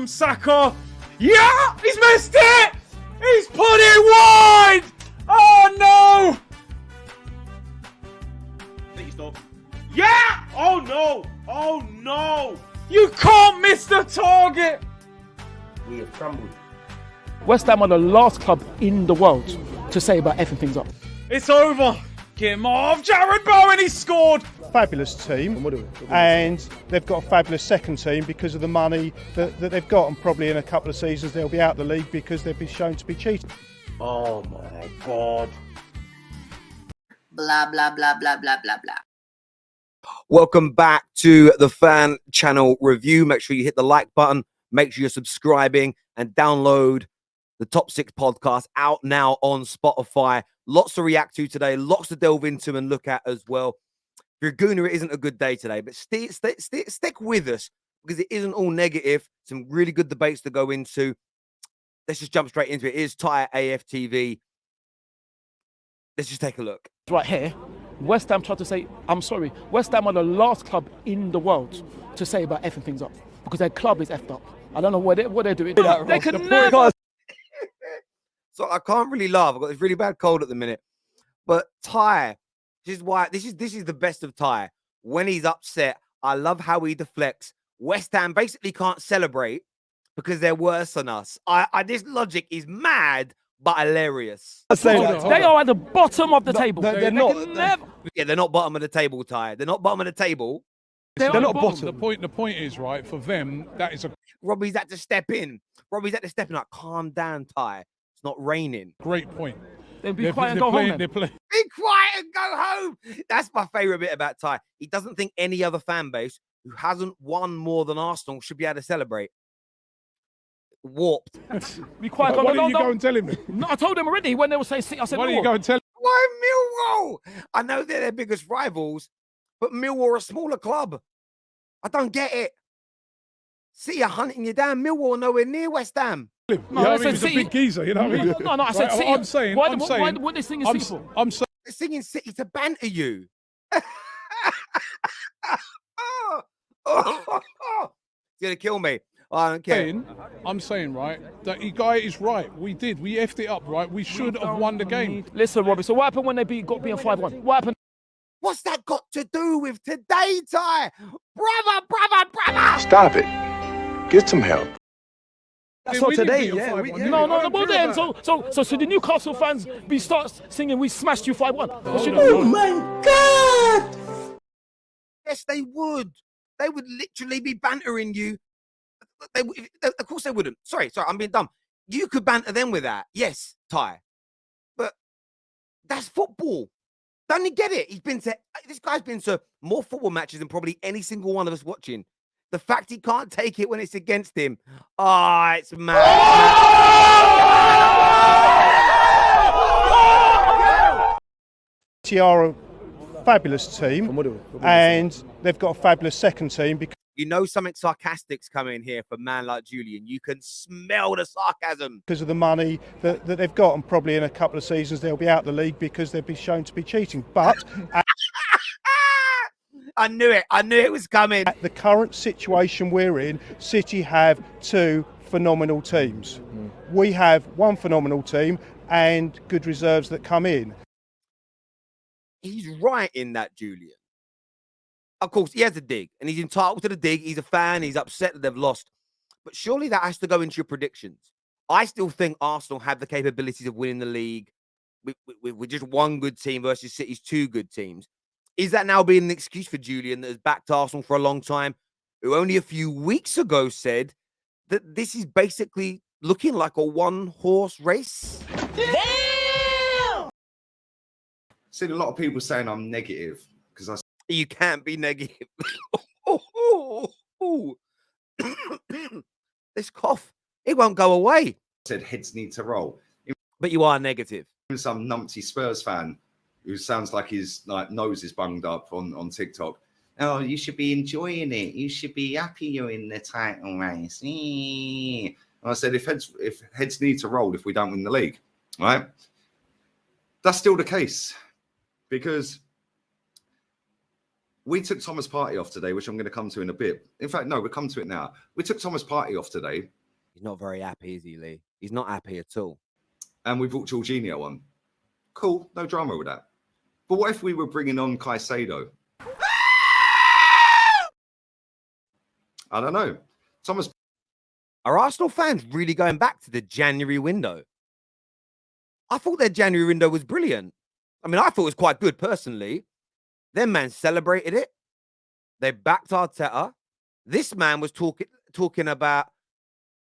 from Saka. Yeah, he's missed it. He's put it wide. Oh no. Yeah. Oh no. Oh no. You can't miss the target. We have crumbled. West Ham are the last club in the world to say about effing things up. It's over. Get him off. Jared Bowen, he scored. Fabulous team, and they've got a fabulous second team because of the money that they've got, and probably in a couple of seasons they'll be out of the league because they've been shown to be cheating. Oh my God. Blah, blah, blah, blah, blah, blah, blah. Welcome back to the Fan Channel Review. Make sure you hit the like button, make sure you're subscribing, and download the Top 6 podcast out now on Spotify. Lots to react to today, lots to delve into and look at as well. If you're a gooner, it isn't a good day today, but stick with us because it isn't all negative. Some really good debates to go into. Let's just jump straight into it. It is Ty AFTV. Let's just take a look. Right here, West Ham tried to say, I'm sorry, West Ham are the last club in the world to say about effing things up because their club is effed up. I don't know what they're doing. They can never. So I can't really laugh. I've got this really bad cold at the minute. But Ty, this is why this is the best of Ty. When he's upset, I love how he deflects. West Ham basically can't celebrate because they're worse than us. This logic is mad but hilarious. They are at the bottom of the table. They're not. Yeah, they're not bottom of the table, Ty. They're not bottom of the table. They're not bottom. The point is, right, for them, that is a Robbie's had to step in. Like, calm down, Ty. It's not raining. great point. Then be quiet and go home. Be quiet and go home. That's my favourite bit about Ty. He doesn't think any other fan base who hasn't won more than Arsenal should be able to celebrate. Warped. Be quiet. Why didn't you go and tell him? No, I told them already when they were saying, I said, Why didn't you go and tell him? Why Millwall? I know they're their biggest rivals, but Millwall are a smaller club. I don't get it. See you hunting you down. Millwall are nowhere near West Ham. No, I mean, he's a big geezer, you know what I mean? No, I said City. I'm saying, what they singing City for? I'm saying. They're singing City to banter you. He's going to kill me. I don't care. I'm saying, right, that guy is right. We effed it up, right? We should have won the game. Listen, Robbie, so what happened when they got beaten 5-1? What happened? What's that got to do with today, Ty? Brother! Stop it. Get some help. That's not today, yeah. No, well then, so the Newcastle fans start singing, we smashed you 5-1. Oh my God! Yes, they would. They would literally be bantering you. Of course they wouldn't. Sorry, I'm being dumb. You could banter them with that. Yes, Ty. But that's football. Don't you get it? This guy's been to more football matches than probably any single one of us watching. The fact he can't take it when it's against him. It's mad. They are a fabulous team, and they've got a fabulous second team. You know something sarcastic's coming here for a man like Julian. You can smell the sarcasm. Because of the money that they've got, and probably in a couple of seasons they'll be out of the league because they've been shown to be cheating. But I knew it was coming. At the current situation we're in, City have two phenomenal teams. We have one phenomenal team and good reserves that come in. He's right in that, Julian. Of course, he has a dig, and he's entitled to the dig. He's a fan. He's upset that they've lost. But surely that has to go into your predictions. I still think Arsenal have the capabilities of winning the league with just one good team versus City's two good teams. Is that now being an excuse for Julian that has backed Arsenal for a long time, who only a few weeks ago said that this is basically looking like a one-horse race? Damn! Seen a lot of people saying I'm negative because You can't be negative. This cough, it won't go away. Said heads need to roll. But you are negative. Some numpty Spurs fan who sounds like his nose is bunged up on TikTok. Oh, you should be enjoying it. You should be happy you're in the title race. And I said, if heads need to roll if we don't win the league, right? That's still the case because we took Thomas Partey off today, which I'm going to come to in a bit. In fact, no, we'll come to it now. We took Thomas Partey off today He's not very happy, is he, Lee? He's not happy at all. And we brought Jorginho on. Cool, no drama with that. But what if we were bringing on Caicedo? I don't know. Thomas. Are Arsenal fans really going back to the January window? I thought their January window was brilliant. I mean, I thought it was quite good personally. Their man celebrated it. They backed Arteta. This man was talking about,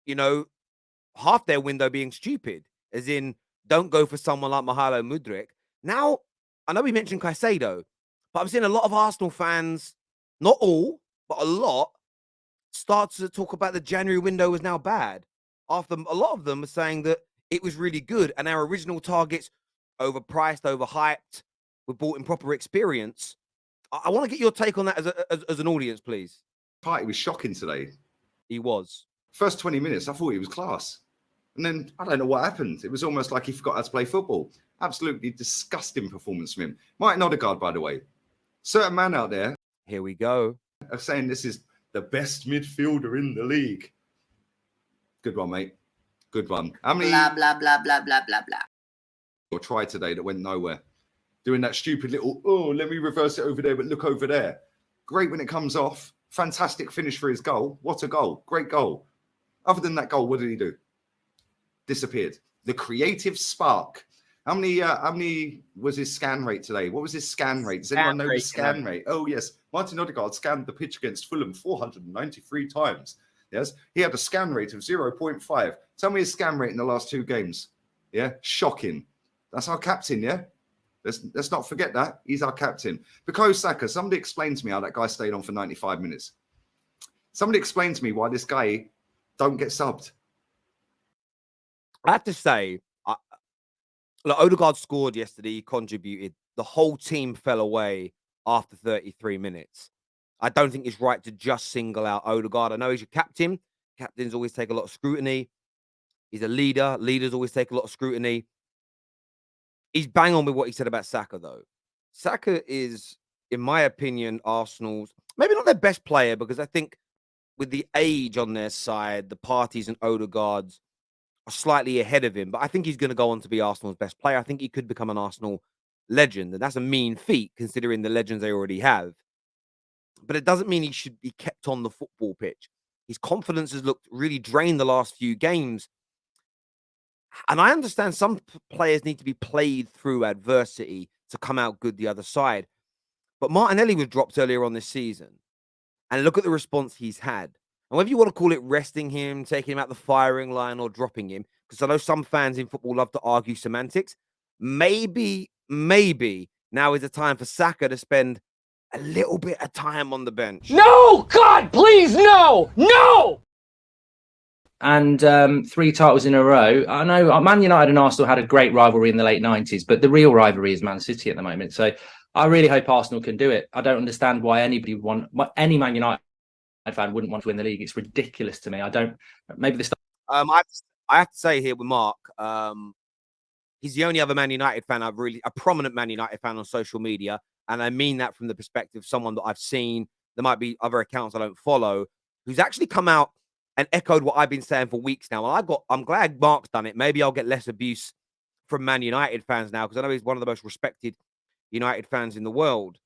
you know, half their window being stupid, as in don't go for someone like Mahalo Mudryk. Now, I know we mentioned Caicedo, but I'm seeing a lot of Arsenal fans, not all, but a lot, start to talk about the January window was now bad. After a lot of them are saying that it was really good and our original targets, overpriced, overhyped, were bought in proper experience. I want to get your take on that as an audience, please. Party was shocking today. He was. First 20 minutes, I thought he was class. And then I don't know what happened. It was almost like he forgot how to play football. Absolutely disgusting performance from him. Martin Odegaard, by the way. Certain man out there. Here we go. Are saying this is the best midfielder in the league. Good one, mate. Good one. How many Blah, blah, blah, blah, blah, blah, blah. or tried today that went nowhere? Doing that stupid little, oh, let me reverse it over there, but look over there. Great when it comes off. Fantastic finish for his goal. What a goal. Great goal. Other than that goal, what did he do? Disappeared. The creative spark. How many was his scan rate today? What was his scan rate? Does anyone know the scan rate? Oh, yes. Martin Odegaard scanned the pitch against Fulham 493 times. Yes. He had a scan rate of 0.5. Tell me his scan rate in the last 2 games. Yeah. Shocking. That's our captain, yeah? Let's not forget that. He's our captain. Bukayo Saka, somebody explain to me how that guy stayed on for 95 minutes. Somebody explain to me why this guy don't get subbed. I have to say, look, Odegaard scored yesterday. He contributed. The whole team fell away after 33 minutes. I don't think it's right to just single out Odegaard. I know he's your captain. Captains always take a lot of scrutiny. He's a leader. Leaders always take a lot of scrutiny. He's bang on with what he said about Saka, though. Saka is, in my opinion, Arsenal's, maybe not their best player, because I think with the age on their side, the Partys and Odegaards are slightly ahead of him. But I think he's going to go on to be Arsenal's best player. I think he could become an Arsenal legend. And that's a mean feat, considering the legends they already have. But it doesn't mean he should be kept on the football pitch. His confidence has looked really drained the last few games. And I understand some players need to be played through adversity to come out good the other side. But Martinelli was dropped earlier on this season. And look at the response he's had. And whether you want to call it resting him, taking him out the firing line, or dropping him, because I know some fans in football love to argue semantics, maybe now is the time for Saka to spend a little bit of time on the bench. No! God, please, no! No! And 3 titles in a row. I know Man United and Arsenal had a great rivalry in the late 90s, but the real rivalry is Man City at the moment. So I really hope Arsenal can do it. I don't understand why any Man United fan wouldn't want to win the league. It's ridiculous to me. I don't. Maybe this. I have to say here with Mark, he's the only other Man United fan a prominent Man United fan on social media, and I mean that from the perspective of someone that I've seen. There might be other accounts I don't follow who's actually come out and echoed what I've been saying for weeks now. And I'm glad Mark's done it. Maybe I'll get less abuse from Man United fans now, because I know he's one of the most respected United fans in the world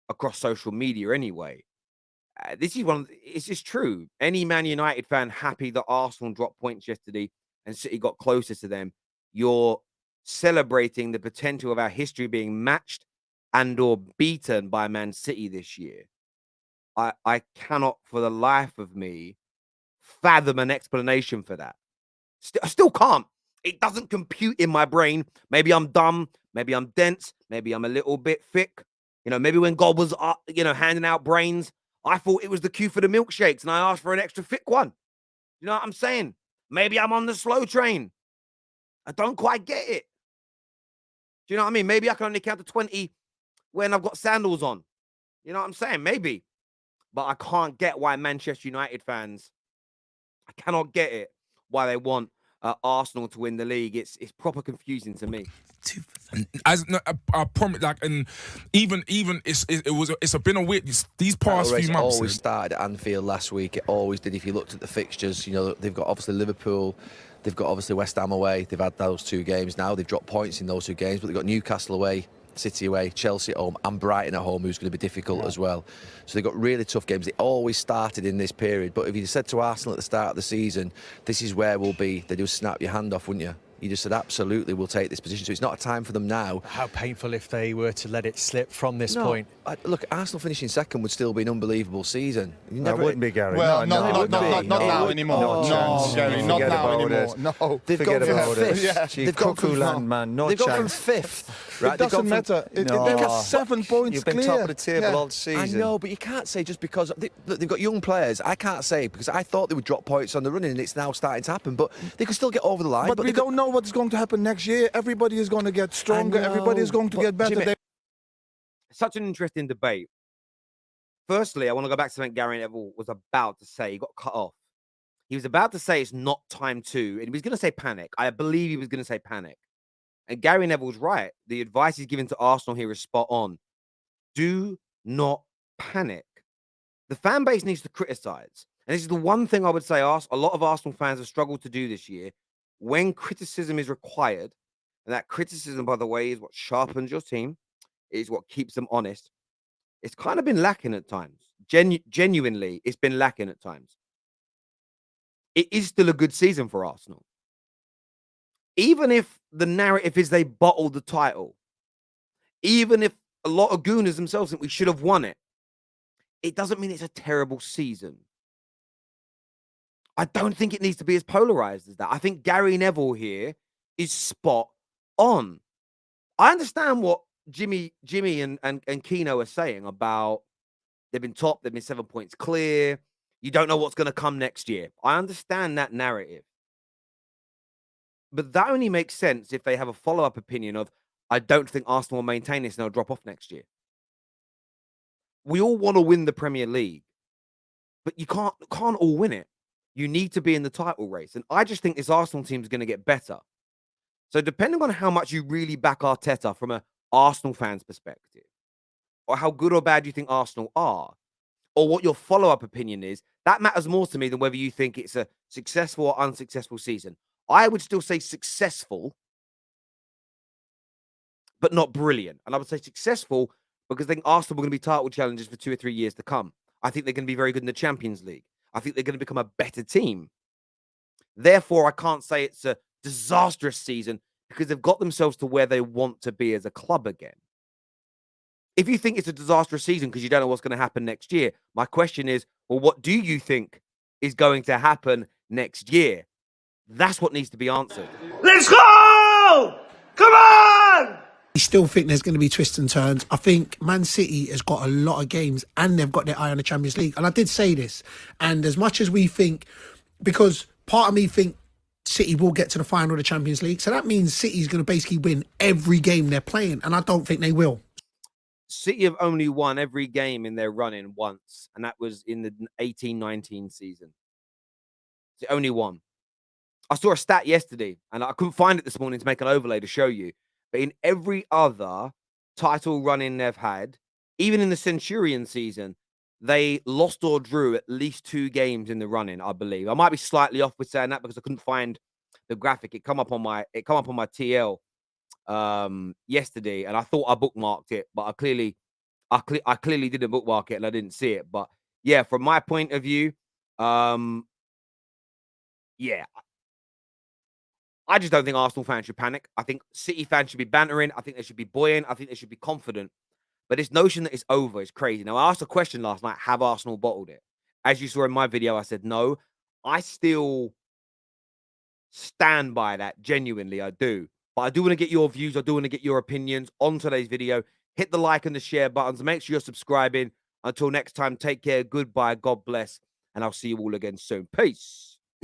across social media anyway. It's just true. Any Man United fan happy that Arsenal dropped points yesterday and City got closer to them, you're celebrating the potential of our history being matched and or beaten by Man City this year. I cannot for the life of me fathom an explanation for that. I still can't. It doesn't compute in my brain. Maybe I'm dumb. Maybe I'm dense. Maybe I'm a little bit thick. Maybe when God was, handing out brains, I thought it was the queue for the milkshakes and I asked for an extra thick one. You know what I'm saying? Maybe I'm on the slow train. I don't quite get it. Do you know what I mean? Maybe I can only count to 20 when I've got sandals on. You know what I'm saying? Maybe. But I can't get why Manchester United fans, I cannot get it, why they want Arsenal to win the league. It's proper confusing to me. 2 for As I promise, like, and even it's been a weird these past few months. Always started at Anfield last week. It always did. If you looked at the fixtures, you know they've got obviously Liverpool, they've got obviously West Ham away. They've had those 2 games now. They've dropped points in those 2 games, but they've got Newcastle away, City away, Chelsea at home, and Brighton at home, who's going to be difficult as well. So they've got really tough games. It always started in this period. But if you said to Arsenal at the start of the season, this is where we'll be, they'd just snap your hand off, wouldn't you? You just said, absolutely, we'll take this position. So it's not a time for them now. How painful if they were to let it slip from this point. Look, Arsenal finishing second would still be an unbelievable season. That wouldn't be, Gary. Well, not now anymore. No, Gary, not now anymore. No. They've gone from 5th. Yeah. They've gone from land, man. No They've chance. gone from 5th. Right? It doesn't matter. They've got 7 points You've been clear. top of the table all season. I know, but you can't say just because they've got young players. I can't say because I thought they would drop points on the running, and it's now starting to happen. But they could still get over the line. But we don't know what's going to happen next year. Everybody is going to get stronger. Everybody is going to get better. Jimmy, such an interesting debate. Firstly, I want to go back to something Gary Neville was about to say. He got cut off. He was about to say it's not time to, and he was going to say panic. I believe he was going to say panic. And Gary Neville's right. The advice he's given to Arsenal here is spot on. Do not panic. The fan base needs to criticize. And this is the one thing I would say a lot of Arsenal fans have struggled to do this year. When criticism is required, and that criticism, by the way, is what sharpens your team, is what keeps them honest. It's kind of been lacking at times. Genuinely, it's been lacking at times. It is still a good season for Arsenal. Even if the narrative is they bottled the title, even if a lot of Gooners themselves think we should have won it, it doesn't mean it's a terrible season. I don't think it needs to be as polarized as that. I think Gary Neville here is spot on. I understand what Jimmy and Keno are saying about they've been top, they've been 7 points clear. You don't know what's going to come next year. I understand that narrative. But that only makes sense if they have a follow-up opinion of, I don't think Arsenal will maintain this and they'll drop off next year. We all want to win the Premier League, but you can't all win it. You need to be in the title race. And I just think this Arsenal team is going to get better. So depending on how much you really back Arteta from an Arsenal fan's perspective, or how good or bad you think Arsenal are, or what your follow-up opinion is, that matters more to me than whether you think it's a successful or unsuccessful season. I would still say successful, but not brilliant. And I would say successful because I think Arsenal are going to be title challengers for 2 or 3 years to come. I think they're going to be very good in the Champions League. I think they're going to become a better team. Therefore, I can't say it's a disastrous season because they've got themselves to where they want to be as a club again. If you think it's a disastrous season because you don't know what's going to happen next year, my question is, well, what do you think is going to happen next year? That's what needs to be answered. Let's go! Come on! I still think there's going to be twists and turns. I think Man City has got a lot of games and they've got their eye on the Champions League. And I did say this. And as much as we think, because part of me think City will get to the final of the Champions League. So that means City's going to basically win every game they're playing. And I don't think they will. City have only won every game in their run-in once. And that was in the 18-19 season. They only won. I saw a stat yesterday, and I couldn't find it this morning to make an overlay to show you. But in every other title run-in they've had, even in the Centurion season, they lost or drew at least 2 games in the run-in, I believe. I might be slightly off with saying that because I couldn't find the graphic. It come up on my TL yesterday, and I thought I bookmarked it, but I clearly didn't bookmark it, and I didn't see it. But yeah, from my point of view, yeah. I just don't think Arsenal fans should panic. I think City fans should be bantering. I think they should be buoyant. I think they should be confident. But this notion that it's over is crazy. Now, I asked a question last night, have Arsenal bottled it? As you saw in my video, I said no. I still stand by that. Genuinely, I do. But I do want to get your views. I do want to get your opinions on today's video. Hit the like and the share buttons. Make sure you're subscribing. Until next time, take care. Goodbye. God bless. And I'll see you all again soon. Peace.